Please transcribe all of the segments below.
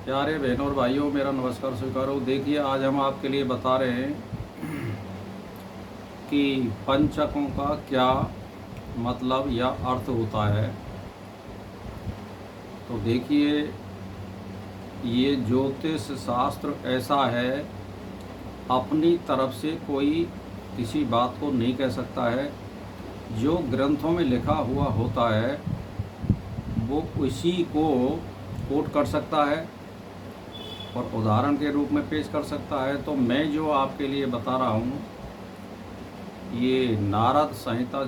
प्यारे बहनों और भाइयों, मेरा नमस्कार स्वीकारो। देखिए, आज हम आपके लिए बता रहे हैं कि पंचकों का क्या मतलब या अर्थ होता है। तो देखिए, ये ज्योतिष शास्त्र ऐसा है, अपनी तरफ से कोई किसी बात को नहीं कह सकता है। जो ग्रंथों में लिखा हुआ होता है वो उसी को कोट कर सकता है और उदाहरण के रूप में पेश कर सकता है। तो मैं जो आपके लिए बता रहा हूँ, ये नारद संहिता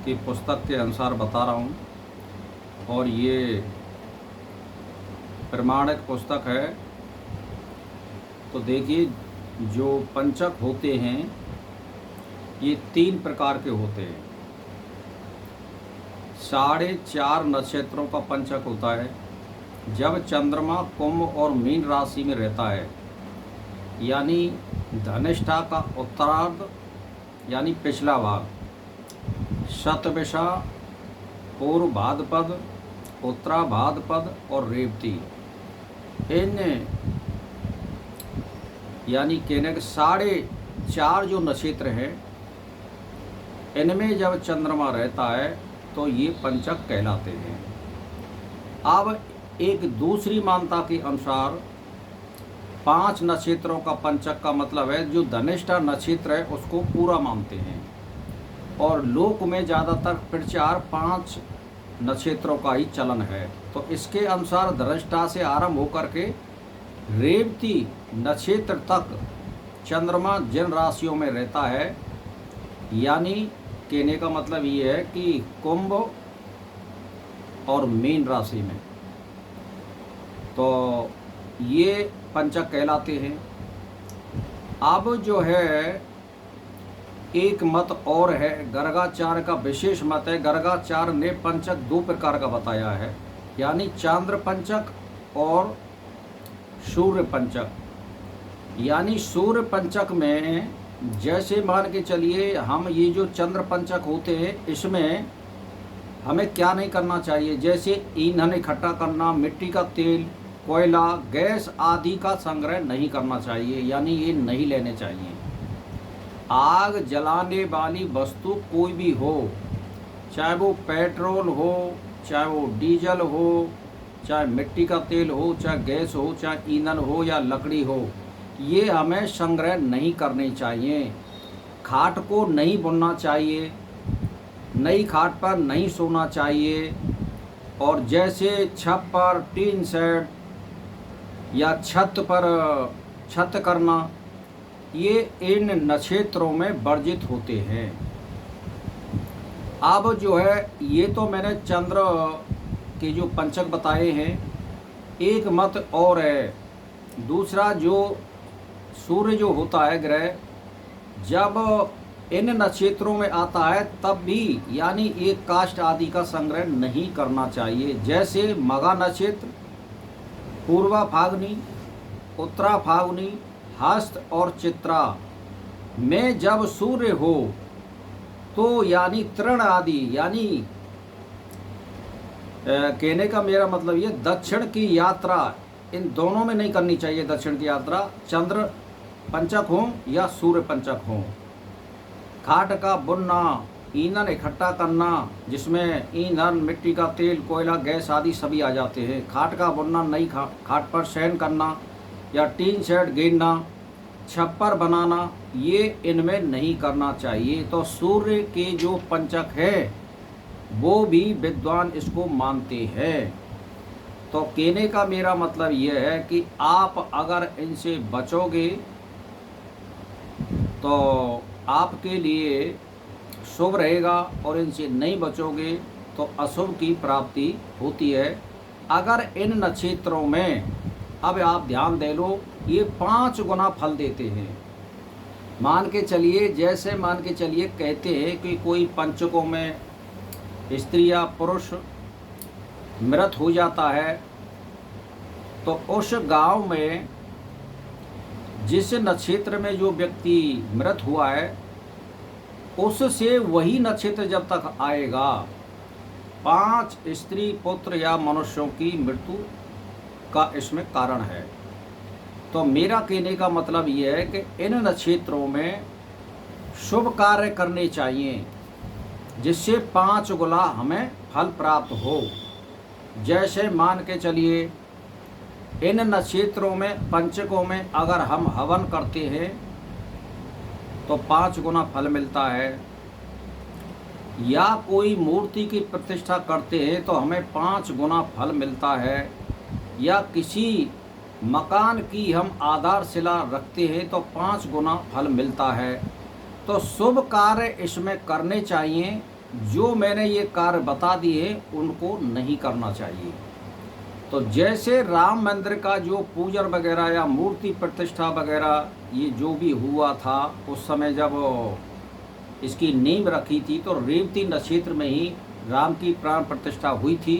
की पुस्तक के अनुसार बता रहा हूँ और ये प्रमाणिक पुस्तक है। तो देखिए, जो पंचक होते हैं ये 3 प्रकार के होते हैं। 4.5 नक्षत्रों का पंचक होता है। जब चंद्रमा कुंभ और मीन राशि में रहता है, यानी धनिष्ठा का उत्तरार्ध यानी पिछला भाग, शतभिषा, पूर्व भाद्रपद, उत्तरा भाद्रपद और रेवती, इन यानी कहने के 4.5 जो नक्षत्र हैं, इनमें जब चंद्रमा रहता है तो ये पंचक कहलाते हैं। अब एक दूसरी मान्यता के अनुसार 5 नक्षत्रों का पंचक का मतलब है जो धनिष्ठा नक्षत्र है उसको पूरा मानते हैं, और लोक में ज़्यादातर प्रचार 5 नक्षत्रों का ही चलन है। तो इसके अनुसार धनिष्ठा से आरंभ होकर के रेवती नक्षत्र तक चंद्रमा जिन राशियों में रहता है, यानी कहने का मतलब ये है कि कुंभ और मीन राशि में, तो ये पंचक कहलाते हैं। अब जो है एक मत और है, गर्गाचार्य का विशेष मत है। गर्गाचार्य ने पंचक 2 प्रकार का बताया है, यानी चांद्र पंचक और सूर्य पंचक। यानी सूर्य पंचक में जैसे मान के चलिए, हम ये जो चंद्र पंचक होते हैं इसमें हमें क्या नहीं करना चाहिए, जैसे ईंधन इकट्ठा करना, मिट्टी का तेल, कोयला, गैस आदि का संग्रह नहीं करना चाहिए, यानी ये नहीं लेने चाहिए। आग जलाने वाली वस्तु कोई भी हो, चाहे वो पेट्रोल हो, चाहे वो डीजल हो, चाहे मिट्टी का तेल हो, चाहे गैस हो, चाहे ईंधन हो या लकड़ी हो, ये हमें संग्रह नहीं करनी चाहिए। खाट को नहीं बुनना चाहिए, नई खाट पर नहीं सोना चाहिए, और जैसे छप्पर, टीन शेड या छत पर छत करना, ये इन नक्षत्रों में वर्जित होते हैं। अब जो है, ये तो मैंने चंद्र के जो पंचक बताए हैं। एक मत और है दूसरा, जो सूर्य जो होता है ग्रह, जब इन नक्षत्रों में आता है तब भी यानी एक काष्ठ आदि का संग्रह नहीं करना चाहिए। जैसे मघा नक्षत्र, पूर्वा फाल्गुनी, उत्तरा फाल्गुनी, हस्त और चित्रा में जब सूर्य हो तो यानी तृण आदि, यानी कहने का मेरा मतलब ये दक्षिण की यात्रा इन दोनों में नहीं करनी चाहिए। दक्षिण की यात्रा चंद्र पंचक हो या सूर्य पंचक हो। खाट का बुनना, ईंधन इकट्ठा करना, जिसमें ईंधन, मिट्टी का तेल, कोयला, गैस आदि सभी आ जाते हैं। खाट का बुनना, नई खाट पर शयन करना या टीन शेड घेरना, छप्पर बनाना, ये इनमें नहीं करना चाहिए। तो सूर्य के जो पंचक है वो भी विद्वान इसको मानते हैं। तो कहने का मेरा मतलब ये है कि आप अगर इनसे बचोगे तो आपके लिए शुभ रहेगा, और इनसे नहीं बचोगे तो अशुभ की प्राप्ति होती है। अगर इन नक्षत्रों में, अब आप ध्यान दे लो, ये 5 गुना फल देते हैं। मान के चलिए, जैसे मान के चलिए कहते हैं कि कोई पंचकों में स्त्री या पुरुष मृत हो जाता है, तो उस गांव में जिस नक्षत्र में जो व्यक्ति मृत हुआ है उससे वही नक्षत्र जब तक आएगा, 5 स्त्री पुत्र या मनुष्यों की मृत्यु का इसमें कारण है। तो मेरा कहने का मतलब ये है कि इन नक्षत्रों में शुभ कार्य करने चाहिए जिससे 5 गुना हमें फल प्राप्त हो। जैसे मान के चलिए इन नक्षत्रों में पंचकों में अगर हम हवन करते हैं तो 5 गुना फल मिलता है, या कोई मूर्ति की प्रतिष्ठा करते हैं तो हमें 5 गुना फल मिलता है, या किसी मकान की हम आधारशिला रखते हैं तो 5 गुना फल मिलता है। तो शुभ कार्य इसमें करने चाहिए, जो मैंने ये कार्य बता दिए उनको नहीं करना चाहिए। तो जैसे राम मंदिर का जो पूजन वगैरह या मूर्ति प्रतिष्ठा वगैरह ये जो भी हुआ था उस समय जब इसकी नींव रखी थी तो रेवती नक्षत्र में ही राम की प्राण प्रतिष्ठा हुई थी।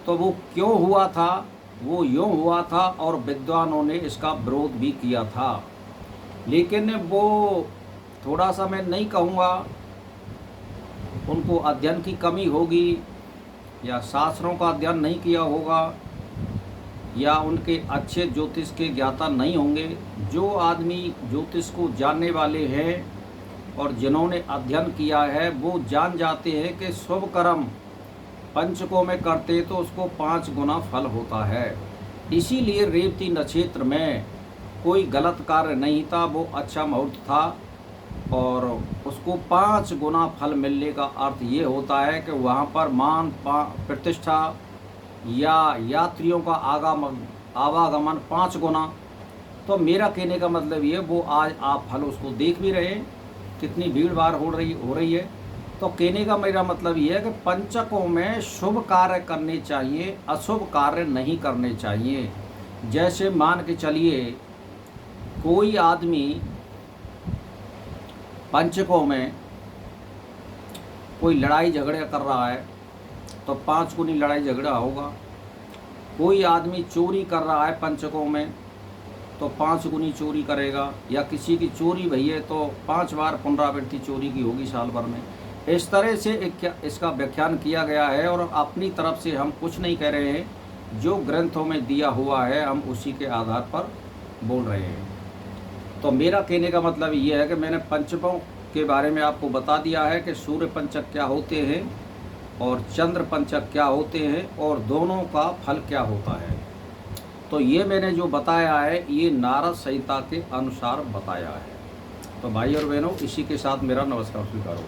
तो वो क्यों हुआ था, वो यूँ हुआ था और विद्वानों ने इसका विरोध भी किया था। लेकिन वो थोड़ा सा मैं नहीं कहूँगा उनको अध्ययन की कमी होगी, या शास्त्रों का अध्ययन नहीं किया होगा, या उनके अच्छे ज्योतिष के ज्ञाता नहीं होंगे। जो आदमी ज्योतिष को जानने वाले हैं और जिन्होंने अध्ययन किया है वो जान जाते हैं कि शुभ कर्म पंचकों में करते तो उसको 5 गुना फल होता है। इसीलिए रेवती नक्षत्र में कोई गलत कार्य नहीं था, वो अच्छा मुहूर्त था और उसको 5 गुना फल मिलने का अर्थ ये होता है कि वहाँ पर मान प्रतिष्ठा या यात्रियों का आवागमन 5 गुना। तो मेरा कहने का मतलब ये, वो आज आप फल उसको देख भी रहे हैं कितनी भीड़ भाड़ हो रही है। तो कहने का मेरा मतलब ये है कि पंचकों में शुभ कार्य करने चाहिए, अशुभ कार्य नहीं करने चाहिए। जैसे मान के चलिए कोई आदमी पंचकों में कोई लड़ाई झगड़ा कर रहा है तो 5 गुनी लड़ाई झगड़ा होगा। कोई आदमी चोरी कर रहा है पंचकों में तो 5 गुनी चोरी करेगा, या किसी की चोरी भई है तो 5 बार पुनरावृत्ति चोरी की होगी साल भर में। इस तरह से इसका व्याख्यान किया गया है और अपनी तरफ से हम कुछ नहीं कह रहे हैं, जो ग्रंथों में दिया हुआ है हम उसी के आधार पर बोल रहे हैं। तो मेरा कहने का मतलब ये है कि मैंने पंचकों के बारे में आपको बता दिया है कि सूर्य पंचक क्या होते हैं और चंद्र पंचक क्या होते हैं और दोनों का फल क्या होता है। तो ये मैंने जो बताया है ये नारद संहिता के अनुसार बताया है। तो भाई और बहनों, इसी के साथ मेरा नमस्कार स्वीकारो।